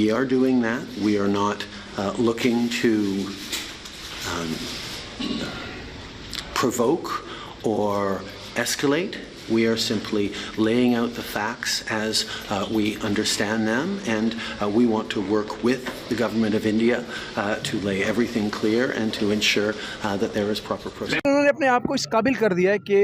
We are doing that. We are not looking to provoke or escalate. We are simply laying out the facts as we understand them, and we want to work with the government of India to lay everything clear and to ensure that there is proper process. उन्होंने अपने आप को इस काबिल कर दिया है कि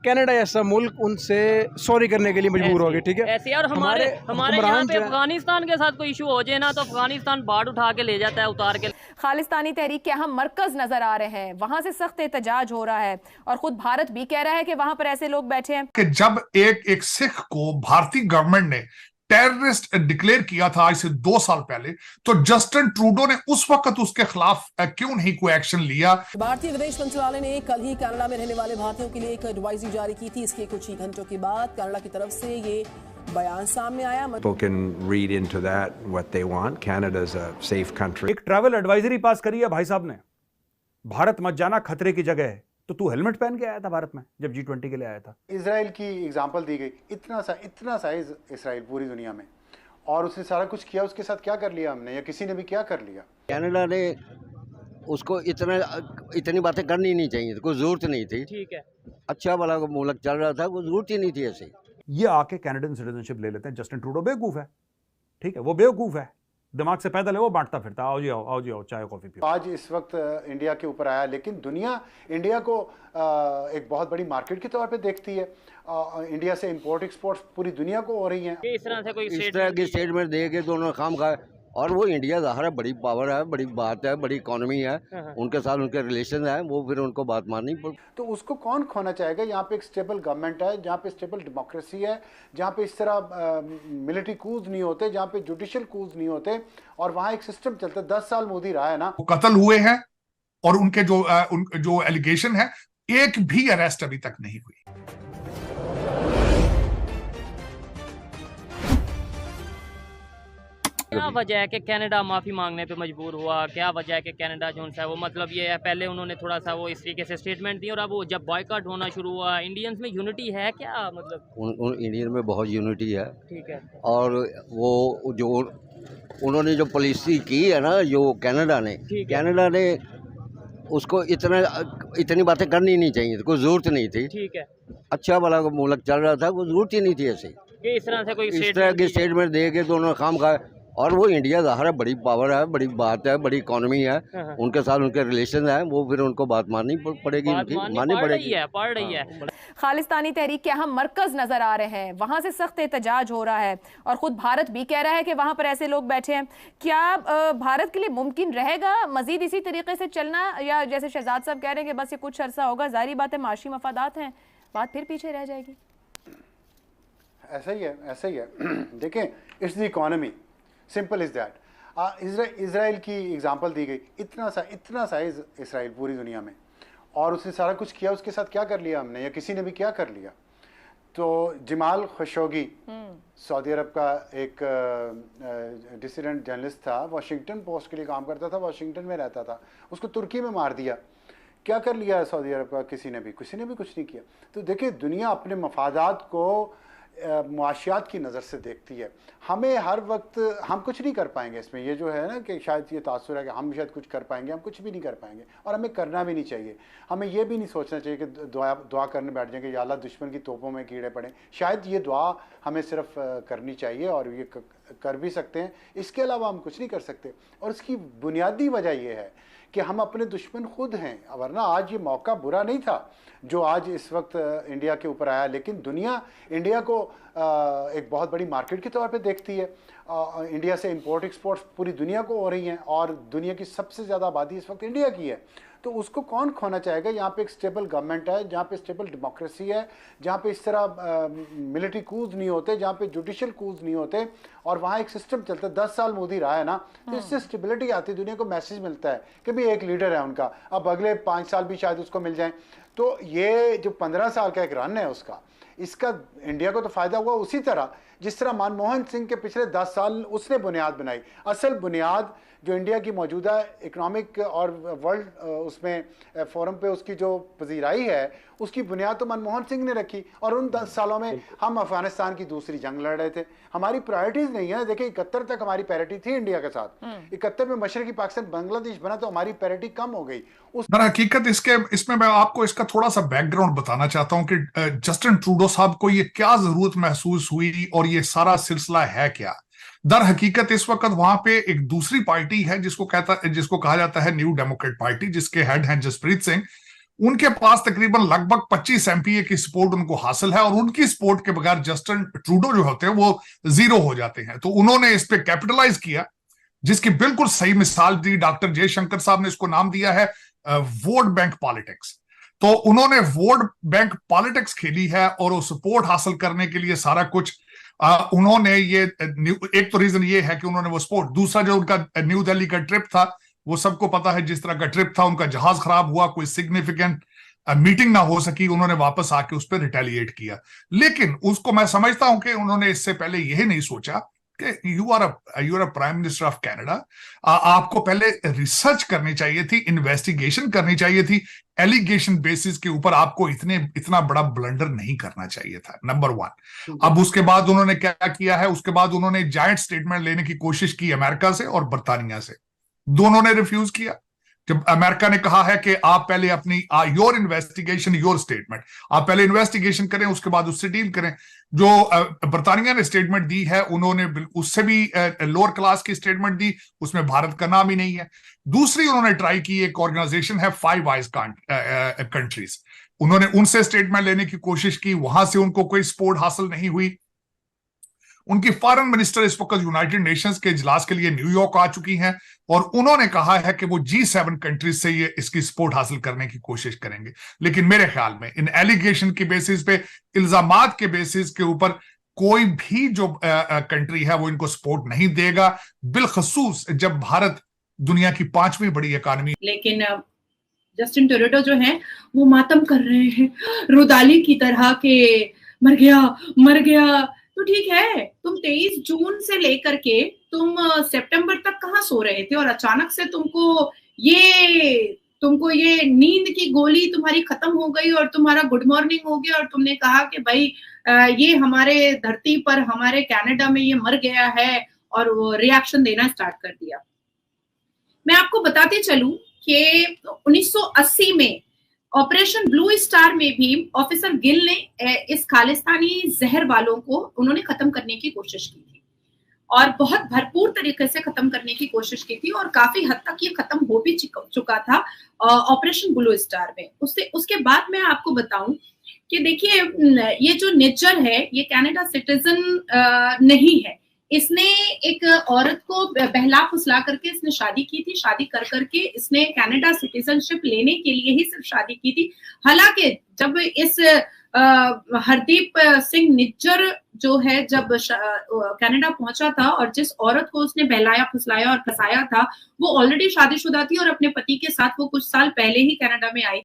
कनाडा ऐसा मुल्क उनसे सॉरी करने के लिए मजबूर हो गए। ठीक है, ऐसे और हमारे यहाँ पे अफगानिस्तान के साथ कोई इशू हो जाए ना तो अफगानिस्तान बाढ़ उठा के ले जाता है, उतार के। खालिस्तानी तहरीक के अहम मरकज नजर आ रहे हैं, वहां से सख्त एहतजाज हो रहा है और खुद भारत भी कह रहा है कि वहां पर ऐसे लोग बैठे हैं कि जब एक सिख को भारतीय गवर्नमेंट ने टेररिस्ट डिक्लेयर किया था आज से 2 साल पहले, तो जस्टिन ट्रूडो ने उस वक्त उसके खिलाफ क्यों नहीं कोई एक्शन लिया। भारतीय विदेश मंत्रालय ने कल ही कनाडा में रहने वाले भारतीयों के लिए एक एडवाइजरी जारी की थी। इसके कुछ ही घंटों के बाद कनाडा की तरफ से ये बयान सामने आया। People can read into that what they want. Canada is a safe country. एक ट्रैवल एडवाइजरी पास करी है भाई साहब ने, भारत मत जाना, खतरे की जगह है। तो तू हेलमेट पहन के आया था भारत में जब G20 के लिए आया था। इजराइल की एग्जांपल दी गई, इतना सा इजराइल पूरी दुनिया में, और उसने सारा कुछ किया। उसके साथ क्या कर लिया हमने, या किसी ने भी क्या कर लिया? कनाडा ने उसको इतनी बातें करनी नहीं चाहिए, कोई जरूरत नहीं थी। ठीक है, अच्छा भला मुल्क चल रहा था, कोई जरूरत ही नहीं थी ऐसे। ये आके कैनेडियन सिटीजनशिप ले लेते हैं। जस्टिन ट्रूडो बेवकूफ है, ठीक है, वो बेवकूफ है, दिमाग से पैदल है, वो बांटता फिरता, आओ जी आओ चाय कॉफी पियो। आज इस वक्त इंडिया के ऊपर आया, लेकिन दुनिया इंडिया को एक बहुत बड़ी मार्केट के तौर पे देखती है। इंडिया से इंपोर्ट एक्सपोर्ट पूरी दुनिया को हो रही हैं। इस तरह से कोई इस तरह की स्टेटमेंट दे के दोनों काम खाए, और वो इंडिया ज़ाहिर है बड़ी पावर है, बड़ी बात है, बड़ी इकोनॉमी है, उनके साथ उनके रिलेशन है, वो फिर उनको बात माननी पड़। तो उसको कौन खोना चाहेगा? यहाँ पे एक स्टेबल गवर्नमेंट है, जहाँ पे स्टेबल डेमोक्रेसी है, जहाँ पे इस तरह मिलिट्री कूज नहीं होते, जहाँ पे जुडिशियल कूज नहीं होते, और वहाँ एक सिस्टम चलता है। 10 साल मोदी रहा है ना। वो कत्ल हुए हैं और उनके जो एलिगेशन है, एक भी अरेस्ट अभी तक नहीं हुई। क्या वजह है कि कनाडा माफ़ी मांगने पे मजबूर हुआ? क्या वजह है कि कनाडा जो है वो, मतलब ये है, पहले उन्होंने थोड़ा सा वो इस तरीके से स्टेटमेंट दी और अब वो जब बॉयकॉट होना शुरू हुआ, इंडियंस में यूनिटी है क्या? मतलब इंडियन में बहुत यूनिटी है। ठीक है, और वो जो उन्होंने जो पॉलिसी की है ना, जो कनाडा ने उसको इतनी बातें करनी नहीं चाहिए, कोई जरूरत नहीं थी। ठीक है, अच्छा भला मुल्क चल रहा था, कोई जरूरत ही नहीं थी ऐसे। इस तरह की स्टेटमेंट दे के दोनों काम खाए, और वो इंडिया ज़ाहिर है बड़ी पावर है, बड़ी बात है, बड़ी इकोनॉमी है, उनके साथ उनके रिलेशन है, वो फिर उनको बात माननी पड़ेगी, माननी पड़ेगी। खालिस्तानी तहरीक के अहम मरकज नजर आ रहे हैं, वहां से सख्त एहतजाज हो रहा है और खुद भारत भी कह रहा है कि वहां पर ऐसे लोग बैठे हैं। क्या भारत के लिए मुमकिन रहेगा मजीद इसी तरीके से चलना, या जैसे शहजाद साहब कह रहे हैं कि बस ये कुछ अरसा होगा, जाहिर बात है माशी मफादात हैं, बात फिर पीछे रह जाएगी? ऐसा ही है देखें, it's the economy, simple is that. Israel की एग्जांपल दी गई, इतना सा इजराइल पूरी दुनिया में, और उसने सारा कुछ किया। उसके साथ क्या कर लिया हमने, या किसी ने भी क्या कर लिया? तो जमाल खशोगी सऊदी अरब का एक डिसिडेंट जर्नलिस्ट था, वाशिंगटन पोस्ट के लिए काम करता था, वाशिंगटन में रहता था, उसको तुर्की में मार दिया। क्या कर लिया सऊदी अरब का? किसी ने भी कुछ नहीं किया। तो देखिए, दुनिया अपने मफादात को मुआशियात की नज़र से देखती है। हमें हर वक्त हम कुछ नहीं कर पाएंगे इसमें। ये जो है ना कि शायद ये तासुर है कि हम शायद कुछ कर पाएंगे, हम कुछ भी नहीं कर पाएंगे, और हमें करना भी नहीं चाहिए। हमें ये भी नहीं सोचना चाहिए कि दुआ करने बैठ जाएंगे या अल्लाह दुश्मन की तोपों में कीड़े पड़े। शायद ये दुआ हमें सिर्फ करनी चाहिए, और ये कर भी सकते हैं। इसके अलावा हम कुछ नहीं कर सकते, और इसकी बुनियादी वजह यह है कि हम अपने दुश्मन खुद हैं। वरना आज ये मौका बुरा नहीं था जो आज इस वक्त इंडिया के ऊपर आया, लेकिन दुनिया इंडिया को एक बहुत बड़ी मार्केट के तौर पे देखती है। इंडिया से इंपोर्ट एक्सपोर्ट पूरी दुनिया को हो रही हैं, और दुनिया की सबसे ज़्यादा आबादी इस वक्त इंडिया की है। तो उसको कौन खोना चाहेगा? यहाँ पे एक स्टेबल गवर्नमेंट है, जहाँ पे स्टेबल डेमोक्रेसी है, जहाँ पे इस तरह मिलिट्री कूज नहीं होते, जहाँ पे जुडिशियल कूज नहीं होते, और वहाँ एक सिस्टम चलता है। 10 साल मोदी रहा है ना, तो इससे स्टेबिलिटी आती है, दुनिया को मैसेज मिलता है कि भाई एक लीडर है उनका, अब अगले 5 साल भी शायद उसको मिल जाए। तो ये जो 15 साल का एक रन है उसका, इसका इंडिया को तो फ़ायदा हुआ, उसी तरह जिस तरह मनमोहन सिंह के पिछले 10 साल उसने बुनियाद बनाई, असल बुनियाद जो इंडिया की मौजूदा इकोनॉमिक और वर्ल्ड उसमें फोरम पे उसकी जो पजीराई है, उसकी बुनियाद तो मनमोहन सिंह ने रखी। और उन 10 सालों में हम अफगानिस्तान की दूसरी जंग लड़ रहे थे। हमारी प्रायोरिटीज नहीं है। देखिए 71 तक हमारी पैरिटी थी इंडिया के साथ, 71 में मशरकी पाकिस्तान बांग्लादेश बना तो हमारी पैरिटी कम हो गई। दर हकीकत इसमें मैं आपको इसका थोड़ा सा बैकग्राउंड बताना चाहता हूं कि जस्टिन ट्रूडो साहब को ये क्या जरूरत महसूस हुई और ये सारा सिलसिला है क्या। दर हकीकत इस वक्त वहां पे एक दूसरी पार्टी है जिसको कहा जाता है न्यू डेमोक्रेट पार्टी, जिसके हेड हैं जसप्रीत सिंह। उनके पास तकरीबन लगभग 25 एमपीए की सपोर्ट उनको हासिल है और उनकी सपोर्ट के बगैर जस्टिन ट्रूडो जो होते हैं वो जीरो हो जाते हैं। तो उन्होंने इस पे कैपिटलाइज किया, जिसकी बिल्कुल सही मिसाल दी डॉक्टर जयशंकर साहब ने। इसको नाम दिया है वोट बैंक पॉलिटिक्स। तो उन्होंने वोट बैंक पॉलिटिक्स खेली है और वो सपोर्ट हासिल करने के लिए सारा कुछ उन्होंने ये एक तो रीजन ये है कि उन्होंने वो सपोर्ट, दूसरा जो उनका न्यू दिल्ली का ट्रिप था वो सबको पता है जिस तरह का ट्रिप था, उनका जहाज खराब हुआ, कोई सिग्निफिकेंट मीटिंग ना हो सकी, उन्होंने वापस आके उस पर रिटेलिएट किया। लेकिन उसको मैं समझता हूं कि उन्होंने इससे पहले यही नहीं सोचा कि you are a prime minister of Canada, आपको पहले रिसर्च करनी चाहिए थी, इन्वेस्टिगेशन करनी चाहिए थी। एलिगेशन बेसिस के ऊपर आपको इतना बड़ा ब्लंडर नहीं करना चाहिए था, नंबर 1। अब उसके बाद उन्होंने क्या किया है, उसके बाद उन्होंने जायंट स्टेटमेंट लेने की कोशिश की अमेरिका से और बर्तानिया से, दोनों ने रिफ्यूज किया। जब अमेरिका ने कहा है कि आप पहले अपनी योर इन्वेस्टिगेशन योर स्टेटमेंट, आप पहले इन्वेस्टिगेशन करें उसके बाद उससे डील करें। जो बर्तानिया ने स्टेटमेंट दी है उन्होंने उससे भी लोअर क्लास की स्टेटमेंट दी, उसमें भारत का नाम ही नहीं है। दूसरी उन्होंने ट्राई की, एक ऑर्गेनाइजेशन है फाइव आइज कंट्रीज, उन्होंने उनसे स्टेटमेंट लेने की कोशिश की, वहां से उनको कोई सपोर्ट हासिल नहीं हुई। उनकी फॉरेन मिनिस्टर इस वक्त यूनाइटेड नेशंस के इजलास के लिए न्यूयॉर्क आ चुकी हैं और उन्होंने कहा है कि वो G7 कंट्रीज से ये इसकी सपोर्ट हासिल करने की कोशिश करेंगे। लेकिन मेरे ख्याल में इन एलिगेशन की बेसिस पे, इल्जामात के बेसिस के ऊपर कोई भी जो कंट्री है वो इनको सपोर्ट नहीं देगा, बिलखसूस जब भारत दुनिया की 5वीं बड़ी इकोनॉमी। लेकिन जस्टिन ट्रूडो जो है वो मातम कर रहे हैं रुदाली की तरह के मर गया। तो ठीक है, तुम 23 जून से लेकर के तुम सितंबर तक कहाँ सो रहे थे और अचानक से तुमको ये नींद की गोली तुम्हारी खत्म हो गई और तुम्हारा गुड मॉर्निंग हो गया और तुमने कहा कि भाई ये हमारे धरती पर हमारे कनाडा में ये मर गया है और वो रिएक्शन देना स्टार्ट कर दिया। मैं आपको बताते चलूं कि 1980 में ऑपरेशन ब्लू स्टार में भी ऑफिसर गिल ने इस खालिस्तानी जहर वालों को उन्होंने खत्म करने की कोशिश की थी और बहुत भरपूर तरीके से खत्म करने की कोशिश की थी और काफी हद तक ये खत्म हो भी चुका था ऑपरेशन ब्लू स्टार में। उसके बाद मैं आपको बताऊं कि देखिए ये जो निज्जर है ये कनाडा सिटीजन नहीं है। इसने एक औरत को बहला फुसला करके इसने शादी की थी, शादी कर करके इसने कनाडा सिटीजनशिप लेने के लिए ही सिर्फ शादी की थी। हालांकि जब इस हरदीप सिंह निज्जर जो है जब कनाडा पहुंचा था और जिस औरत को उसने बहलाया फुसलाया और फंसाया था वो ऑलरेडी शादीशुदा थी और अपने पति के साथ वो कुछ साल पहले ही कनाडा में आई।